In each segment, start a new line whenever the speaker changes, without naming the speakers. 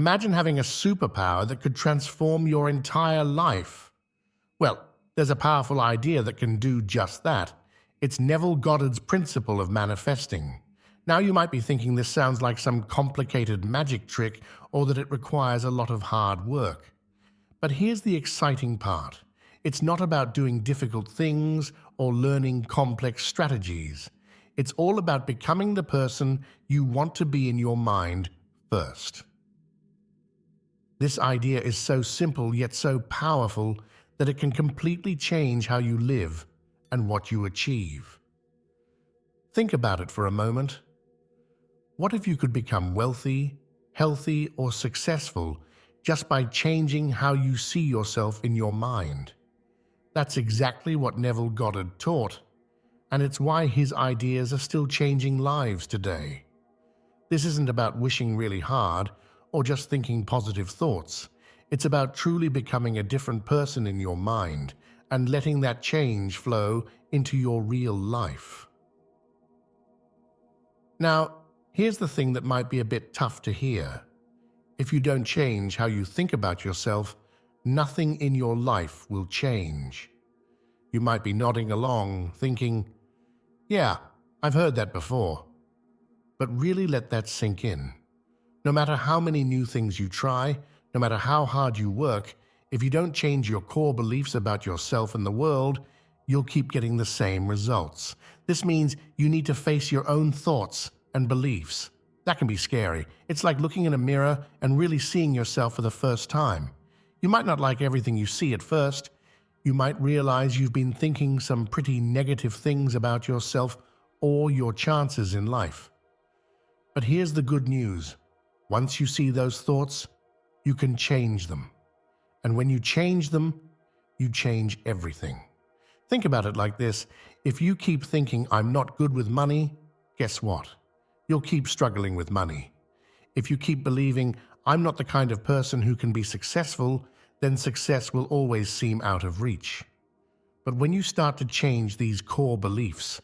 Imagine having a superpower that could transform your entire life. Well, there's a powerful idea that can do just that. It's Neville Goddard's principle of manifesting. Now you might be thinking this sounds like some complicated magic trick or that it requires a lot of hard work. But here's the exciting part. It's not about doing difficult things or learning complex strategies. It's all about becoming the person you want to be in your mind first. This idea is so simple yet so powerful that it can completely change how you live and what you achieve. Think about it for a moment. What if you could become wealthy, healthy, or successful just by changing how you see yourself in your mind? That's exactly what Neville Goddard taught, and it's why his ideas are still changing lives today. This isn't about wishing really hard or just thinking positive thoughts. It's about truly becoming a different person in your mind and letting that change flow into your real life. Now, here's the thing that might be a bit tough to hear. If you don't change how you think about yourself, nothing in your life will change. You might be nodding along, thinking, "Yeah, I've heard that before." But really let that sink in. No matter how many new things you try, no matter how hard you work, if you don't change your core beliefs about yourself and the world, you'll keep getting the same results. This means you need to face your own thoughts and beliefs. That can be scary. It's like looking in a mirror and really seeing yourself for the first time. You might not like everything you see at first. You might realize you've been thinking some pretty negative things about yourself or your chances in life. But here's the good news. Once you see those thoughts, you can change them. And when you change them, you change everything. Think about it like this. If you keep thinking, "I'm not good with money," guess what? You'll keep struggling with money. If you keep believing, "I'm not the kind of person who can be successful," then success will always seem out of reach. But when you start to change these core beliefs,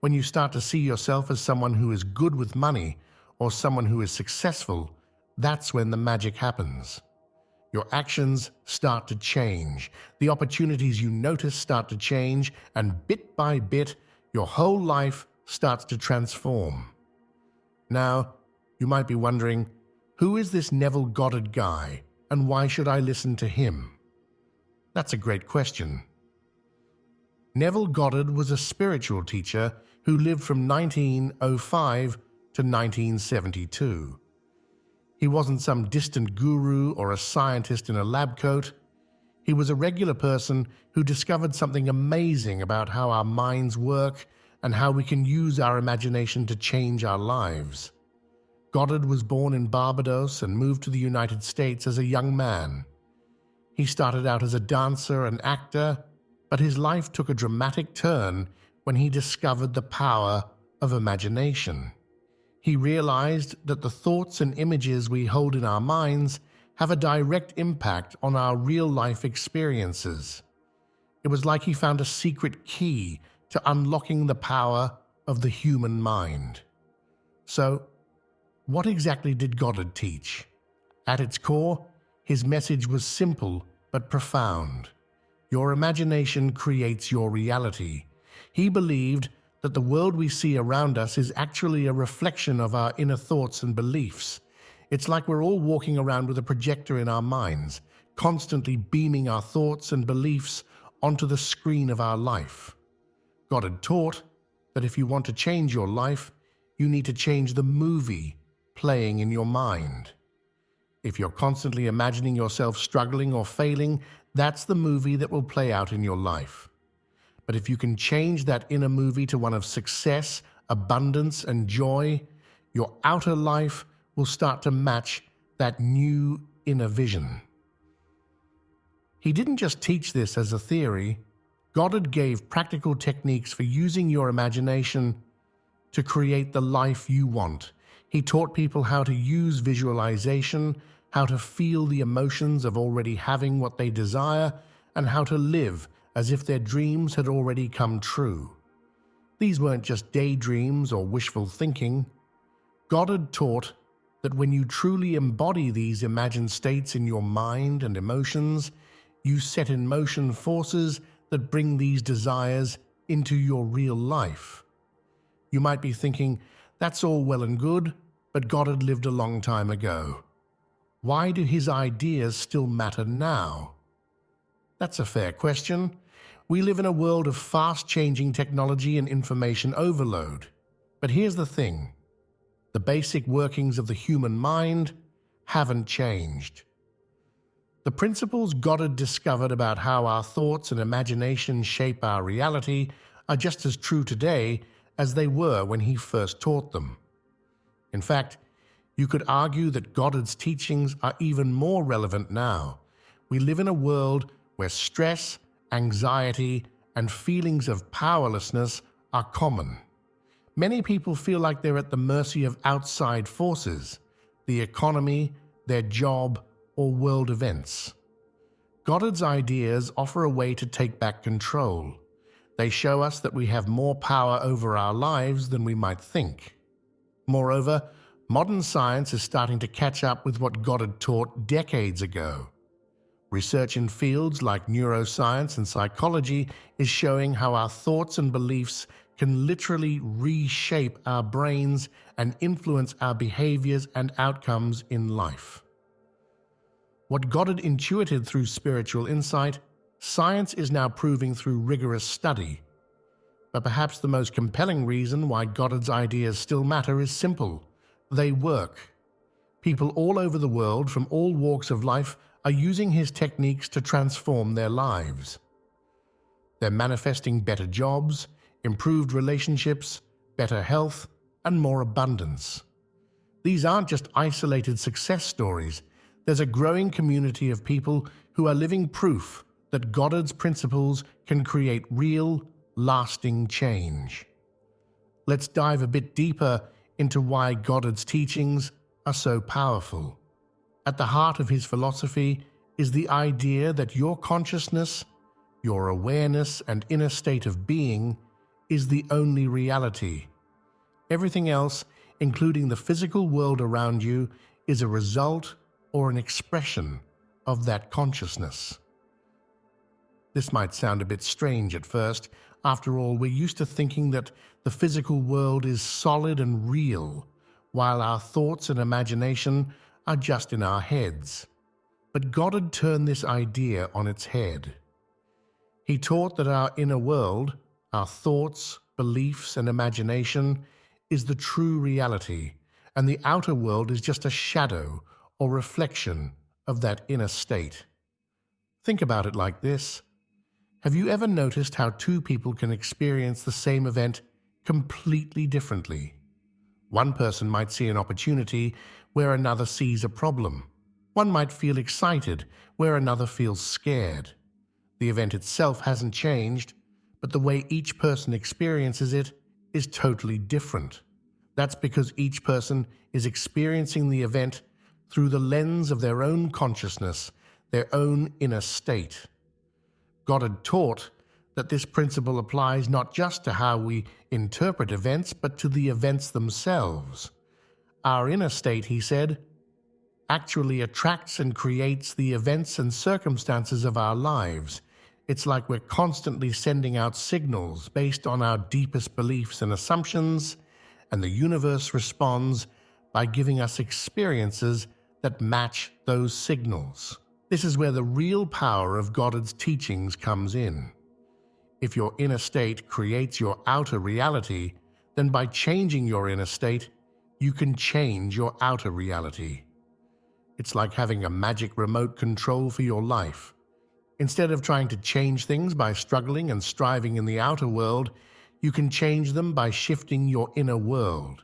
when you start to see yourself as someone who is good with money or someone who is successful, that's when the magic happens. Your actions start to change. The opportunities you notice start to change, and bit by bit, your whole life starts to transform. Now, you might be wondering, who is this Neville Goddard guy, and why should I listen to him? That's a great question. Neville Goddard was a spiritual teacher who lived from 1905 to 1972. He wasn't some distant guru or a scientist in a lab coat. He was a regular person who discovered something amazing about how our minds work and how we can use our imagination to change our lives. Goddard was born in Barbados and moved to the United States as a young man. He started out as a dancer and actor, but his life took a dramatic turn when he discovered the power of imagination. He realized that the thoughts and images we hold in our minds have a direct impact on our real-life experiences. It was like he found a secret key to unlocking the power of the human mind. So, what exactly did Goddard teach? At its core, his message was simple but profound. Your imagination creates your reality. He believed that the world we see around us is actually a reflection of our inner thoughts and beliefs. It's like we're all walking around with a projector in our minds, constantly beaming our thoughts and beliefs onto the screen of our life. Goddard taught that if you want to change your life, you need to change the movie playing in your mind. If you're constantly imagining yourself struggling or failing, that's the movie that will play out in your life. But if you can change that inner movie to one of success, abundance, and joy, your outer life will start to match that new inner vision. He didn't just teach this as a theory. Goddard gave practical techniques for using your imagination to create the life you want. He taught people how to use visualization, how to feel the emotions of already having what they desire, and how to live as if their dreams had already come true. These weren't just daydreams or wishful thinking. Goddard taught that when you truly embody these imagined states in your mind and emotions, you set in motion forces that bring these desires into your real life. You might be thinking, that's all well and good, but Goddard lived a long time ago. Why do his ideas still matter now? That's a fair question. We live in a world of fast-changing technology and information overload. But here's the thing. The basic workings of the human mind haven't changed. The principles Goddard discovered about how our thoughts and imagination shape our reality are just as true today as they were when he first taught them. In fact, you could argue that Goddard's teachings are even more relevant now. We live in a world where stress, anxiety, and feelings of powerlessness are common. Many people feel like they're at the mercy of outside forces, the economy, their job, or world events. Goddard's ideas offer a way to take back control. They show us that we have more power over our lives than we might think. Moreover, modern science is starting to catch up with what Goddard taught decades ago. Research in fields like neuroscience and psychology is showing how our thoughts and beliefs can literally reshape our brains and influence our behaviors and outcomes in life. What Goddard intuited through spiritual insight, science is now proving through rigorous study. But perhaps the most compelling reason why Goddard's ideas still matter is simple. They work. People all over the world from all walks of life are using his techniques to transform their lives. They're manifesting better jobs, improved relationships, better health, and more abundance. These aren't just isolated success stories. There's a growing community of people who are living proof that Goddard's principles can create real, lasting change. Let's dive a bit deeper into why Goddard's teachings are so powerful. At the heart of his philosophy is the idea that your consciousness, your awareness and inner state of being is the only reality. Everything else, including the physical world around you, is a result or an expression of that consciousness. This might sound a bit strange at first. After all, we're used to thinking that the physical world is solid and real, while our thoughts and imagination are just in our heads. But Goddard turned this idea on its head. He taught that our inner world, our thoughts, beliefs, and imagination, is the true reality, and the outer world is just a shadow or reflection of that inner state. Think about it like this. Have you ever noticed how two people can experience the same event completely differently? One person might see an opportunity where another sees a problem. One might feel excited where another feels scared. The event itself hasn't changed, but the way each person experiences it is totally different. That's because each person is experiencing the event through the lens of their own consciousness, their own inner state. Goddard taught that this principle applies not just to how we interpret events, but to the events themselves. Our inner state, he said, actually attracts and creates the events and circumstances of our lives. It's like we're constantly sending out signals based on our deepest beliefs and assumptions, and the universe responds by giving us experiences that match those signals. This is where the real power of Goddard's teachings comes in. If your inner state creates your outer reality, then by changing your inner state, you can change your outer reality. It's like having a magic remote control for your life. Instead of trying to change things by struggling and striving in the outer world, you can change them by shifting your inner world.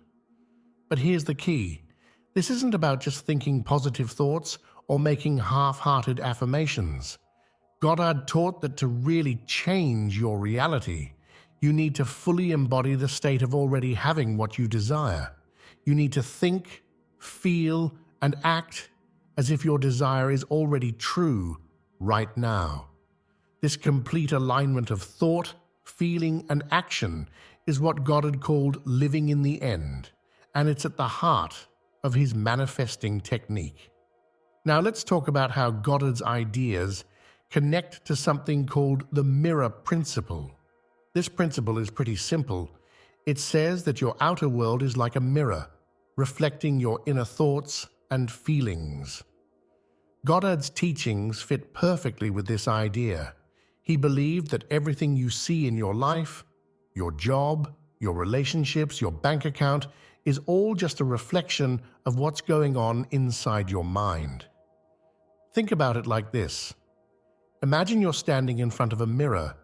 But here's the key. This isn't about just thinking positive thoughts or making half-hearted affirmations. Goddard taught that to really change your reality, you need to fully embody the state of already having what you desire. You need to think, feel, and act as if your desire is already true right now. This complete alignment of thought, feeling, and action is what Goddard called living in the end, and it's at the heart of his manifesting technique. Now let's talk about how Goddard's ideas connect to something called the mirror principle. This principle is pretty simple. It says that your outer world is like a mirror, reflecting your inner thoughts and feelings. Goddard's teachings fit perfectly with this idea. He believed that everything you see in your life, your job, your relationships, your bank account, is all just a reflection of what's going on inside your mind. Think about it like this. Imagine you're standing in front of a mirror.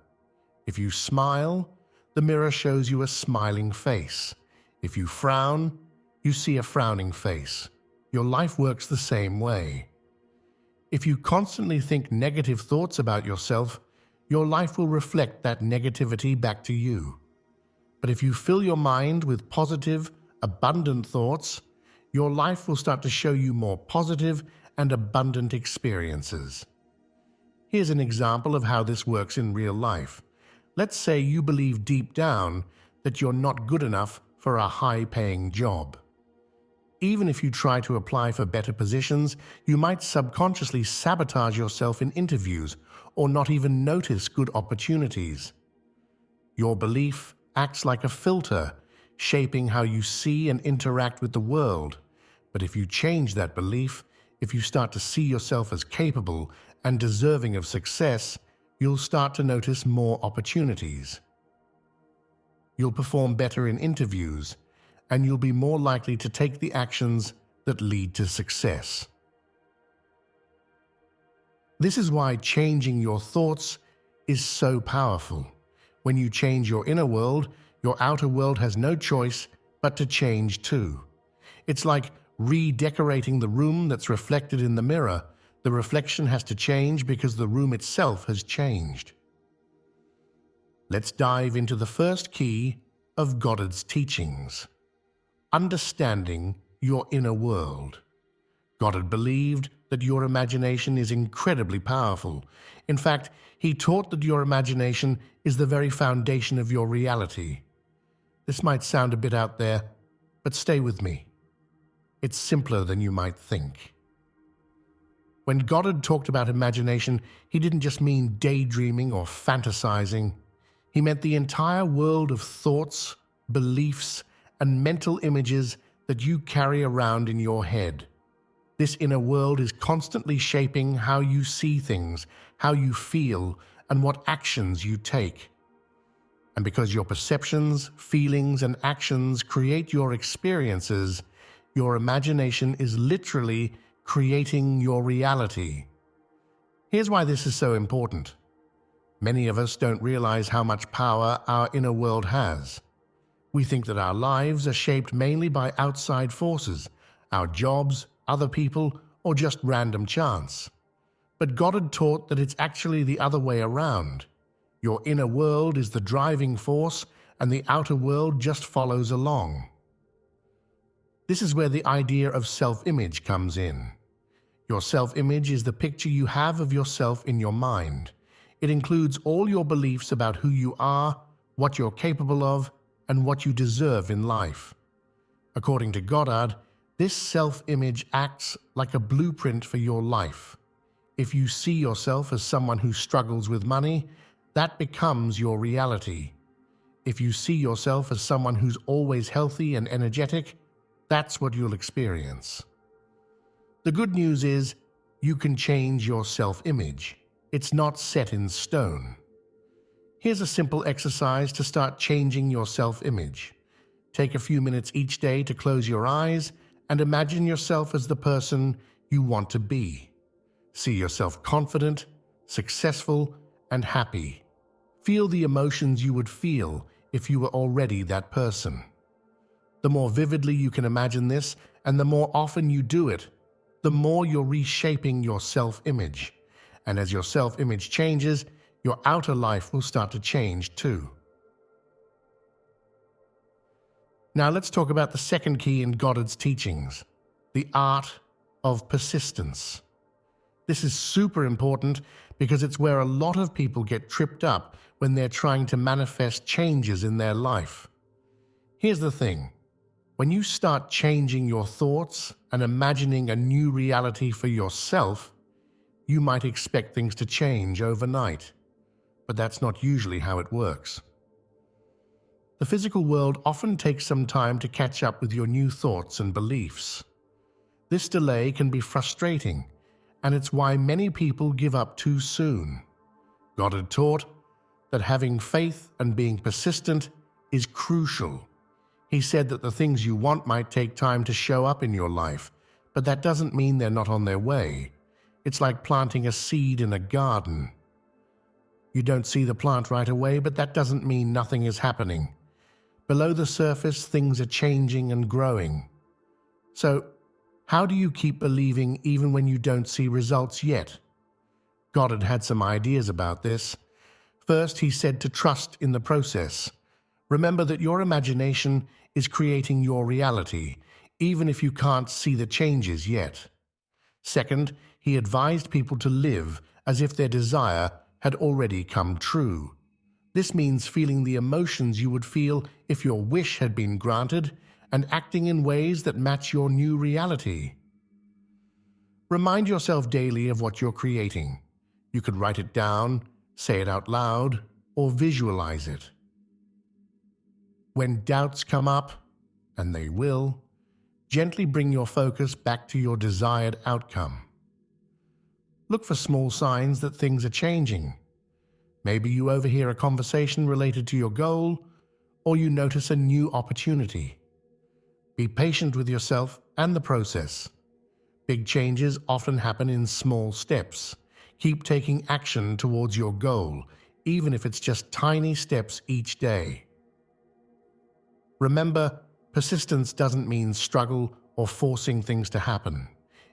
If you smile, the mirror shows you a smiling face. If you frown, you see a frowning face. Your life works the same way. If you constantly think negative thoughts about yourself, your life will reflect that negativity back to you. But if you fill your mind with positive, abundant thoughts, your life will start to show you more positive and abundant experiences. Here's an example of how this works in real life. Let's say you believe deep down that you're not good enough for a high-paying job. Even if you try to apply for better positions, you might subconsciously sabotage yourself in interviews or not even notice good opportunities. Your belief acts like a filter, shaping how you see and interact with the world. But if you change that belief, if you start to see yourself as capable and deserving of success, you'll start to notice more opportunities. You'll perform better in interviews, and you'll be more likely to take the actions that lead to success. This is why changing your thoughts is so powerful. When you change your inner world, your outer world has no choice but to change too. It's like redecorating the room that's reflected in the mirror. The reflection has to change because the room itself has changed. Let's dive into the first key of Goddard's teachings: understanding your inner world. Goddard believed that your imagination is incredibly powerful. In fact, he taught that your imagination is the very foundation of your reality. This might sound a bit out there, but stay with me. It's simpler than you might think. When Goddard talked about imagination, he didn't just mean daydreaming or fantasizing. He meant the entire world of thoughts, beliefs, and mental images that you carry around in your head. This inner world is constantly shaping how you see things, how you feel, and what actions you take. And because your perceptions, feelings, and actions create your experiences, your imagination is literally creating your reality. Here's why this is so important. Many of us don't realize how much power our inner world has. We think that our lives are shaped mainly by outside forces, our jobs, other people, or just random chance. But Goddard taught that it's actually the other way around. Your inner world is the driving force, and the outer world just follows along. This is where the idea of self-image comes in. Your self-image is the picture you have of yourself in your mind. It includes all your beliefs about who you are, what you're capable of, and what you deserve in life. According to Goddard, this self-image acts like a blueprint for your life. If you see yourself as someone who struggles with money, that becomes your reality. If you see yourself as someone who's always healthy and energetic, that's what you'll experience. The good news is, you can change your self-image. It's not set in stone. Here's a simple exercise to start changing your self-image. Take a few minutes each day to close your eyes and imagine yourself as the person you want to be. See yourself confident, successful, and happy. Feel the emotions you would feel if you were already that person. The more vividly you can imagine this, and the more often you do it, the more you're reshaping your self-image. And as your self-image changes, your outer life will start to change too. Now let's talk about the second key in Goddard's teachings, the art of persistence. This is super important because it's where a lot of people get tripped up when they're trying to manifest changes in their life. Here's the thing. When you start changing your thoughts and imagining a new reality for yourself, you might expect things to change overnight, but that's not usually how it works. The physical world often takes some time to catch up with your new thoughts and beliefs. This delay can be frustrating, and it's why many people give up too soon. Goddard taught that having faith and being persistent is crucial. He said that the things you want might take time to show up in your life, but that doesn't mean they're not on their way. It's like planting a seed in a garden. You don't see the plant right away, but that doesn't mean nothing is happening. Below the surface, things are changing and growing. So, how do you keep believing even when you don't see results yet? Goddard had some ideas about this. First, he said to trust in the process. Remember that your imagination is creating your reality, even if you can't see the changes yet. Second, he advised people to live as if their desire had already come true. This means feeling the emotions you would feel if your wish had been granted and acting in ways that match your new reality. Remind yourself daily of what you're creating. You could write it down, say it out loud, or visualize it. When doubts come up, and they will, gently bring your focus back to your desired outcome. Look for small signs that things are changing. Maybe you overhear a conversation related to your goal, or you notice a new opportunity. Be patient with yourself and the process. Big changes often happen in small steps. Keep taking action towards your goal, even if it's just tiny steps each day. Remember, persistence doesn't mean struggle or forcing things to happen.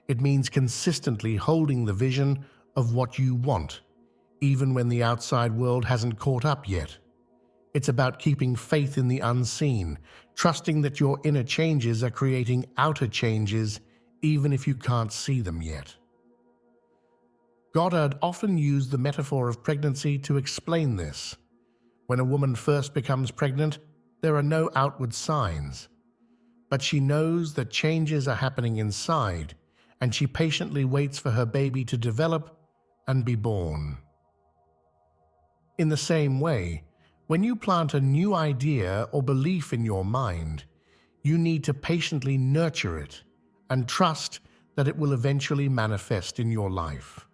It means consistently holding the vision of what you want, even when the outside world hasn't caught up yet. It's about keeping faith in the unseen, trusting that your inner changes are creating outer changes, even if you can't see them yet. Goddard often used the metaphor of pregnancy to explain this. When a woman first becomes pregnant, there are no outward signs, but she knows that changes are happening inside, and she patiently waits for her baby to develop and be born. In the same way, when you plant a new idea or belief in your mind, you need to patiently nurture it and trust that it will eventually manifest in your life.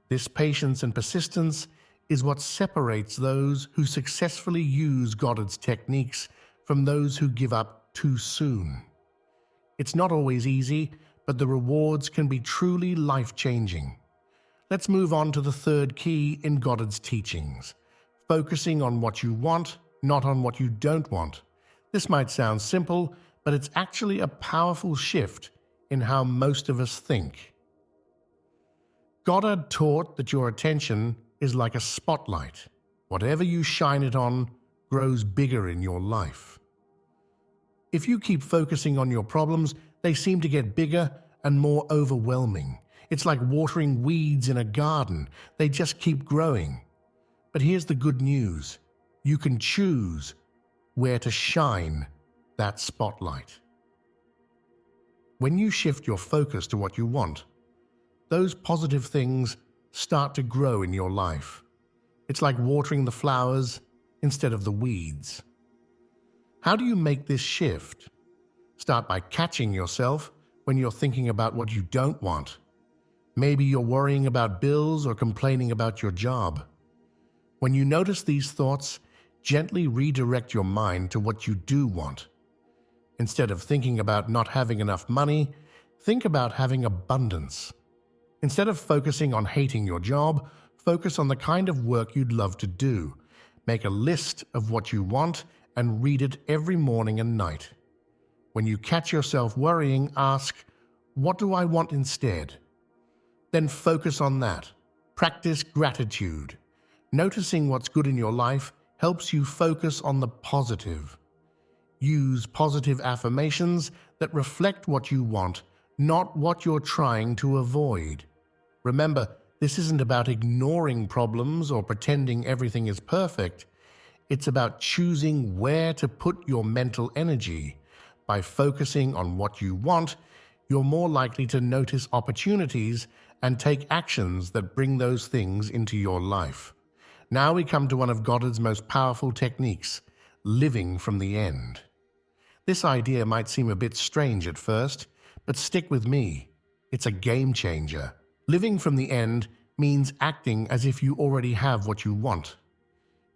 This patience and persistence is what separates those who successfully use Goddard's techniques from those who give up too soon. It's not always easy, but the rewards can be truly life-changing. Let's move on to the third key in Goddard's teachings: focusing on what you want, not on what you don't want. This might sound simple, but it's actually a powerful shift in how most of us think. Goddard taught that your attention is like a spotlight. Whatever you shine it on grows bigger in your life. If you keep focusing on your problems, they seem to get bigger and more overwhelming. It's like watering weeds in a garden. They just keep growing. But here's the good news. You can choose where to shine that spotlight. When you shift your focus to what you want, those positive things start to grow in your life. It's like watering the flowers instead of the weeds. How do you make this shift? Start by catching yourself when you're thinking about what you don't want. Maybe you're worrying about bills or complaining about your job. When you notice these thoughts, gently redirect your mind to what you do want. Instead of thinking about not having enough money, think about having abundance. Instead of focusing on hating your job, focus on the kind of work you'd love to do. Make a list of what you want and read it every morning and night. When you catch yourself worrying, ask, "What do I want instead?" Then focus on that. Practice gratitude. Noticing what's good in your life helps you focus on the positive. Use positive affirmations that reflect what you want, not what you're trying to avoid. Remember, this isn't about ignoring problems or pretending everything is perfect. It's about choosing where to put your mental energy. By focusing on what you want, you're more likely to notice opportunities and take actions that bring those things into your life. Now we come to one of Goddard's most powerful techniques, living from the end. This idea might seem a bit strange at first, but stick with me. It's a game changer. Living from the end means acting as if you already have what you want.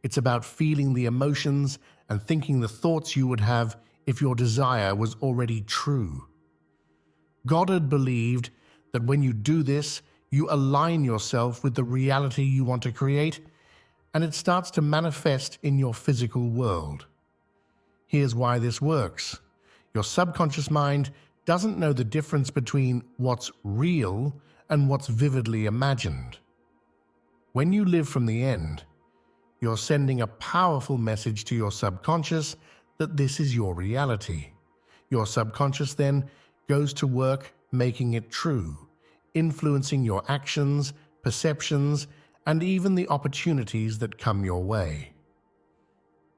It's about feeling the emotions and thinking the thoughts you would have if your desire was already true. Goddard believed that when you do this, you align yourself with the reality you want to create, and it starts to manifest in your physical world. Here's why this works. Your subconscious mind doesn't know the difference between what's real and what's vividly imagined. When you live from the end, you're sending a powerful message to your subconscious that this is your reality. Your subconscious then goes to work making it true, influencing your actions, perceptions, and even the opportunities that come your way.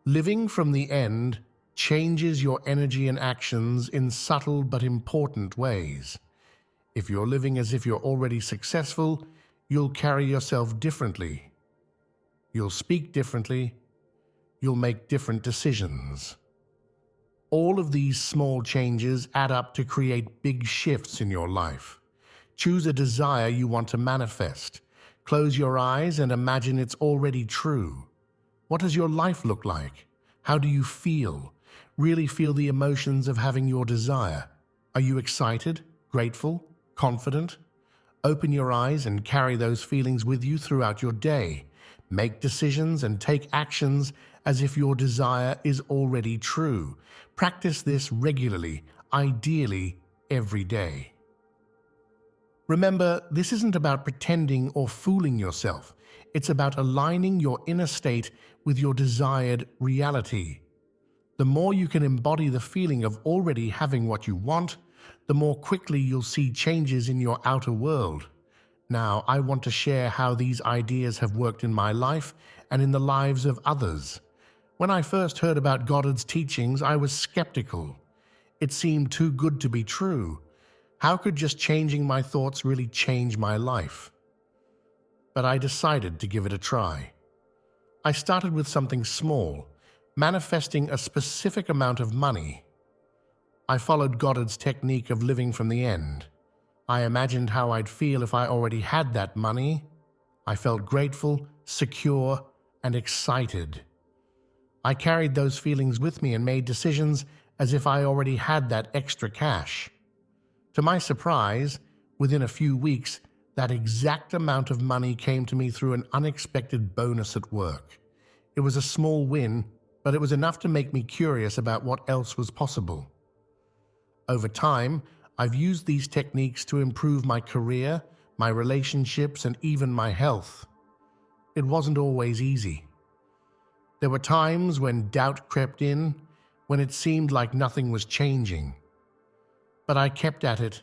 Living from the end changes your energy and actions in subtle but important ways. If you're living as if you're already successful, you'll carry yourself differently. You'll speak differently. You'll make different decisions. All of these small changes add up to create big shifts in your life. Choose a desire you want to manifest. Close your eyes and imagine it's already true. What does your life look like? How do you feel? Really feel the emotions of having your desire. Are you excited, grateful, confident? Open your eyes and carry those feelings with you throughout your day. Make decisions and take actions as if your desire is already true. Practice this regularly, ideally every day. Remember, this isn't about pretending or fooling yourself. It's about aligning your inner state with your desired reality. The more you can embody the feeling of already having what you want, the more quickly you'll see changes in your outer world. Now, I want to share how these ideas have worked in my life and in the lives of others. When I first heard about Goddard's teachings, I was skeptical. It seemed too good to be true. How could just changing my thoughts really change my life? But I decided to give it a try. I started with something small, manifesting a specific amount of money. I followed Goddard's technique of living from the end. I imagined how I'd feel if I already had that money. I felt grateful, secure, and excited. I carried those feelings with me and made decisions as if I already had that extra cash. To my surprise, within a few weeks, that exact amount of money came to me through an unexpected bonus at work. It was a small win, but it was enough to make me curious about what else was possible. Over time, I've used these techniques to improve my career, my relationships, and even my health. It wasn't always easy. There were times when doubt crept in, when it seemed like nothing was changing. But I kept at it,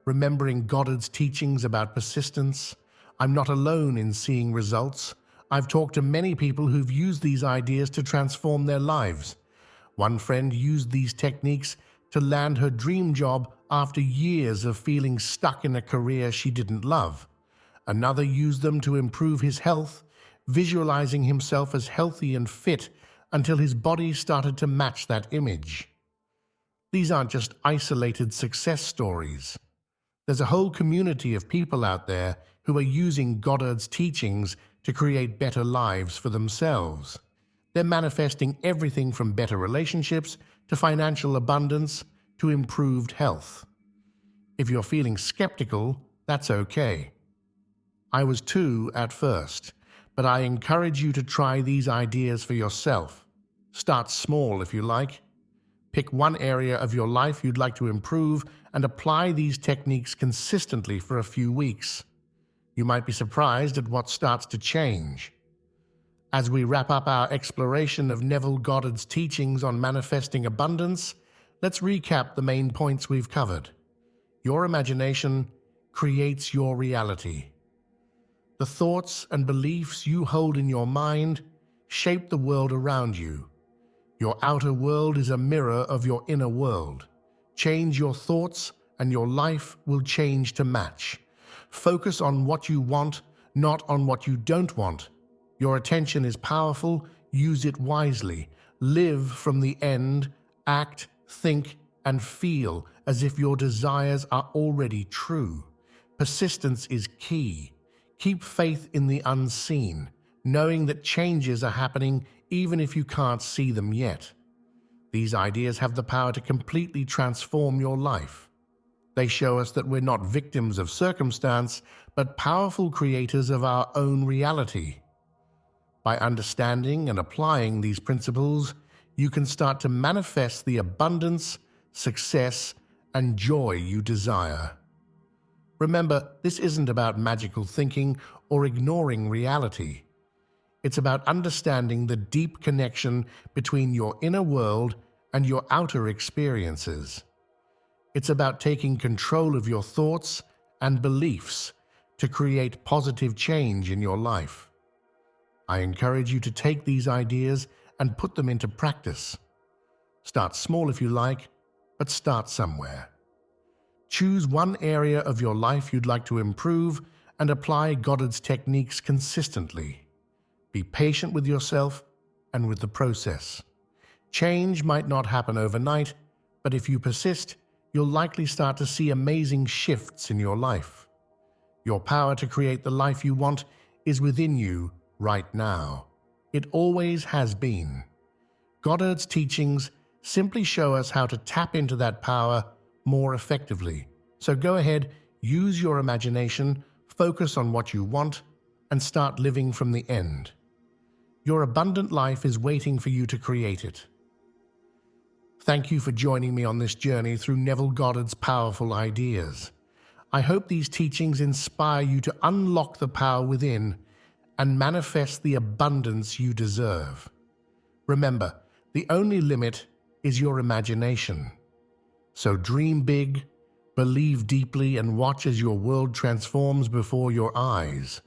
remembering Goddard's teachings about persistence. I'm not alone in seeing results. I've talked to many people who've used these ideas to transform their lives. One friend used these techniques to land her dream job after years of feeling stuck in a career she didn't love. Another used them to improve his health, visualizing himself as healthy and fit until his body started to match that image. These aren't just isolated success stories. There's a whole community of people out there who are using Goddard's teachings to create better lives for themselves. They're manifesting everything from better relationships to financial abundance to improved health. If you're feeling skeptical, that's okay. I was too at first, but I encourage you to try these ideas for yourself. Start small if you like. Pick one area of your life you'd like to improve and apply these techniques consistently for a few weeks. You might be surprised at what starts to change. As we wrap up our exploration of Neville Goddard's teachings on manifesting abundance, let's recap the main points we've covered. Your imagination creates your reality. The thoughts and beliefs you hold in your mind shape the world around you. Your outer world is a mirror of your inner world. Change your thoughts and your life will change to match. Focus on what you want, not on what you don't want. Your attention is powerful, use it wisely. Live from the end, act, think, and feel as if your desires are already true. Persistence is key. Keep faith in the unseen, knowing that changes are happening even if you can't see them yet. These ideas have the power to completely transform your life. They show us that we're not victims of circumstance, but powerful creators of our own reality. By understanding and applying these principles, you can start to manifest the abundance, success, and joy you desire. Remember, this isn't about magical thinking or ignoring reality. It's about understanding the deep connection between your inner world and your outer experiences. It's about taking control of your thoughts and beliefs to create positive change in your life. I encourage you to take these ideas and put them into practice. Start small if you like, but start somewhere. Choose one area of your life you'd like to improve and apply Goddard's techniques consistently. Be patient with yourself and with the process. Change might not happen overnight, but if you persist, you'll likely start to see amazing shifts in your life. Your power to create the life you want is within you right now. It always has been. Goddard's teachings simply show us how to tap into that power more effectively. So go ahead, use your imagination, focus on what you want, and start living from the end. Your abundant life is waiting for you to create it. Thank you for joining me on this journey through Neville Goddard's powerful ideas. I hope these teachings inspire you to unlock the power within and manifest the abundance you deserve. Remember, the only limit is your imagination. So dream big, believe deeply, and watch as your world transforms before your eyes.